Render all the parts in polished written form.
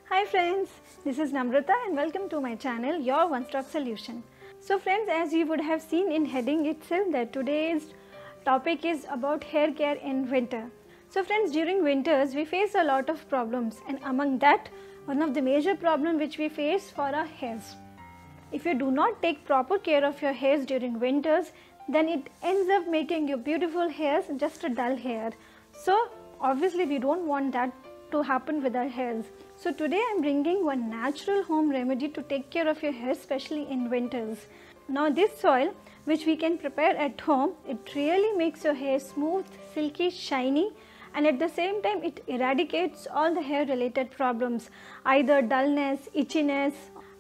Hi friends, this is Namrata and welcome to my channel Your One Stop Solution. So friends, as you would have seen in heading itself that today's topic is about hair care in winter. So friends, during winters we face a lot of problems, and among that one of the major problem which we face for our hairs. If you do not take proper care of your hairs during winters, then it ends up making your beautiful hairs just a dull hair. So obviously we don't want that to happen with our hairs. So today I am bringing one natural home remedy to take care of your hair, especially in winters. Now this oil which we can prepare at home, it really makes your hair smooth, silky, shiny, and at the same time it eradicates all the hair related problems, either dullness, itchiness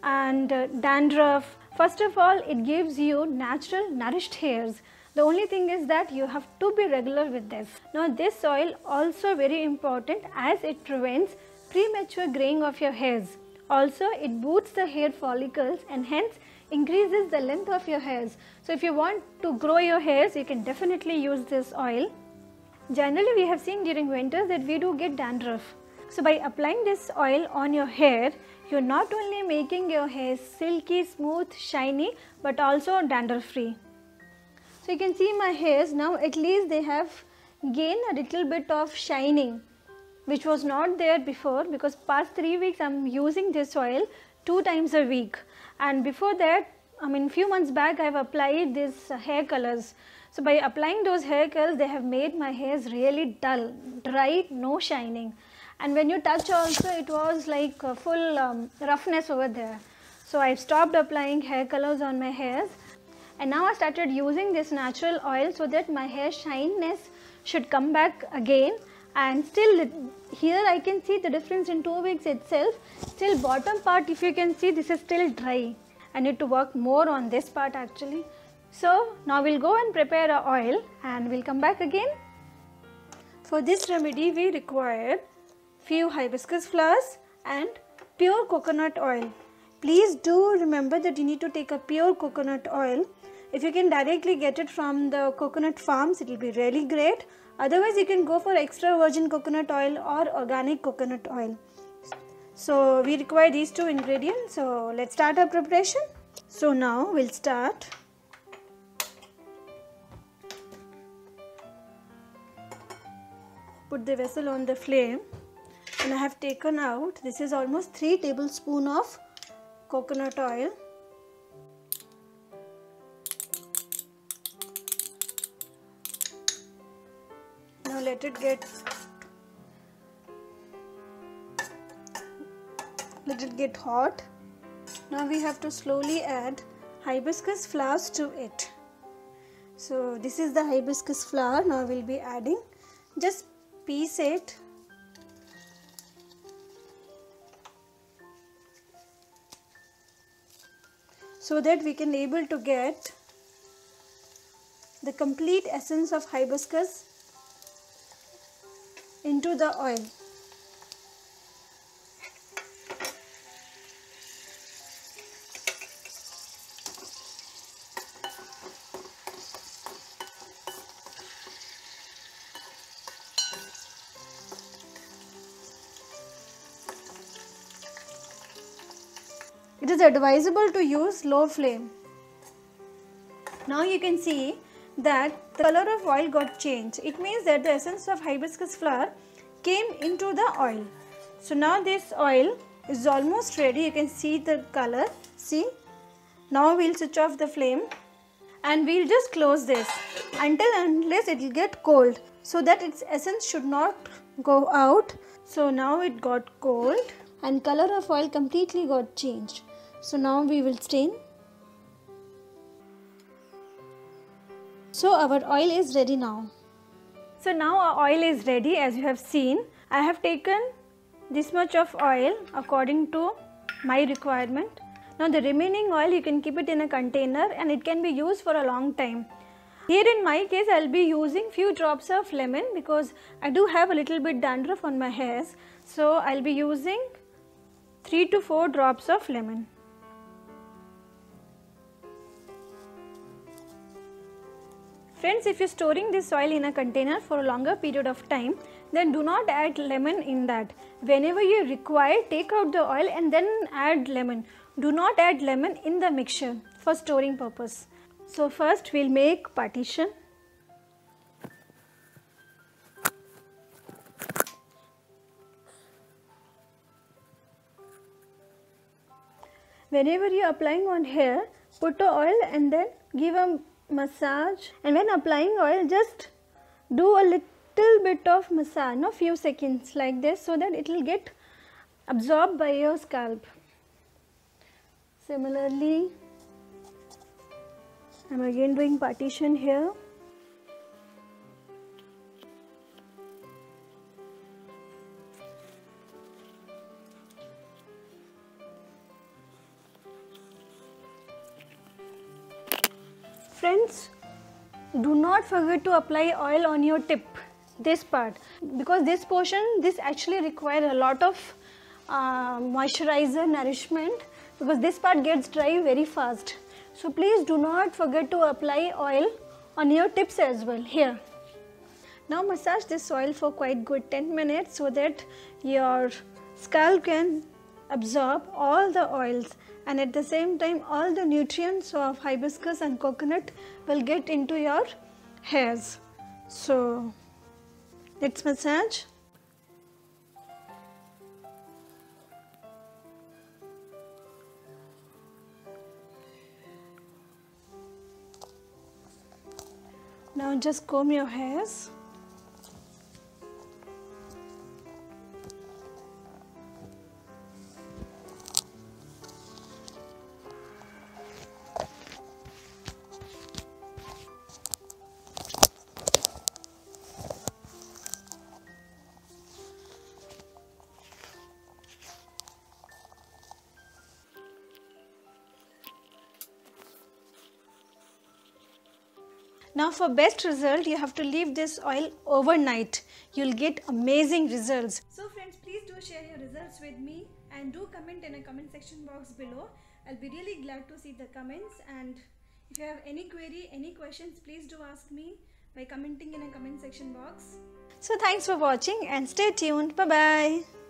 and dandruff. First of all, it gives you natural nourished hairs. The only thing is that you have to be regular with this. Now this oil also very important as it prevents premature graying of your hairs. Also it boosts the hair follicles and hence increases the length of your hairs. So if you want to grow your hairs, you can definitely use this oil. Generally we have seen during winters that we do get dandruff. So by applying this oil on your hair, you're not only making your hair silky, smooth, shiny, but also dandruff free. So you can see my hairs now, at least they have gained a little bit of shining, which was not there before, because past 3 weeks I am using this oil 2 times a week, and before that, few months back I have applied these hair colors. So by applying those hair colors, they have made my hairs really dull, dry, no shining, and when you touch also it was like a full roughness over there. So I stopped applying hair colors on my hairs, and now I started using this natural oil so that my hair shininess should come back again. And still here I can see the difference in 2 weeks itself. Still bottom part, if you can see, this is still dry. I need to work more on this part actually. So now we'll go and prepare our oil and we'll come back again. For this remedy we require few hibiscus flowers and pure coconut oil. Please do remember that you need to take a pure coconut oil. If you can directly get it from the coconut farms, it will be really great. Otherwise you can go for extra virgin coconut oil or organic coconut oil. So we require these 2 ingredients. So let's start our preparation. So now we'll start. Put the vessel on the flame, and I have taken out, this is almost 3 tablespoons of coconut oil. Now let it get hot. Now we have to slowly add hibiscus flowers to it. So this is the hibiscus flower. Now we'll be adding, just piece it. So that we can able to get the complete essence of hibiscus into the oil. It is advisable to use low flame. Now you can see that the color of oil got changed. It means that the essence of hibiscus flower came into the oil. So now this oil is almost ready. You can see the color. See? Now we'll switch off the flame and we'll just close this unless it will get cold, so that its essence should not go out. So now it got cold and color of oil completely got changed. So now we will strain. So our oil is ready now. So now our oil is ready. As you have seen, I have taken this much of oil according to my requirement. Now the remaining oil you can keep it in a container and it can be used for a long time. Here in my case I will be using few drops of lemon because I do have a little bit dandruff on my hairs. So I will be using 3 to 4 drops of lemon. Friends, if you're storing this oil in a container for a longer period of time, then do not add lemon in that. Whenever you require, take out the oil and then add lemon. Do not add lemon in the mixture for storing purpose. So first we'll make partition. Whenever you are applying on hair, put the oil and then give a massage, and when applying oil, just do a little bit of massage, no, few seconds like this, so that it will get absorbed by your scalp. Similarly, I am again doing partition here. Friends, do not forget to apply oil on your tip, this part, because this portion, this actually requires a lot of moisturizer, nourishment, because this part gets dry very fast. So please do not forget to apply oil on your tips as well here. Now massage this oil for quite good 10 minutes so that your scalp can absorb all the oils, and at the same time all the nutrients of hibiscus and coconut will get into your hairs. So let's massage. Now just comb your hairs. Now for best result, you have to leave this oil overnight. You'll get amazing results. So friends, please do share your results with me and do comment in a comment section box below. I'll be really glad to see the comments, and if you have any query, any questions, please do ask me by commenting in a comment section box. So thanks for watching and stay tuned. Bye bye.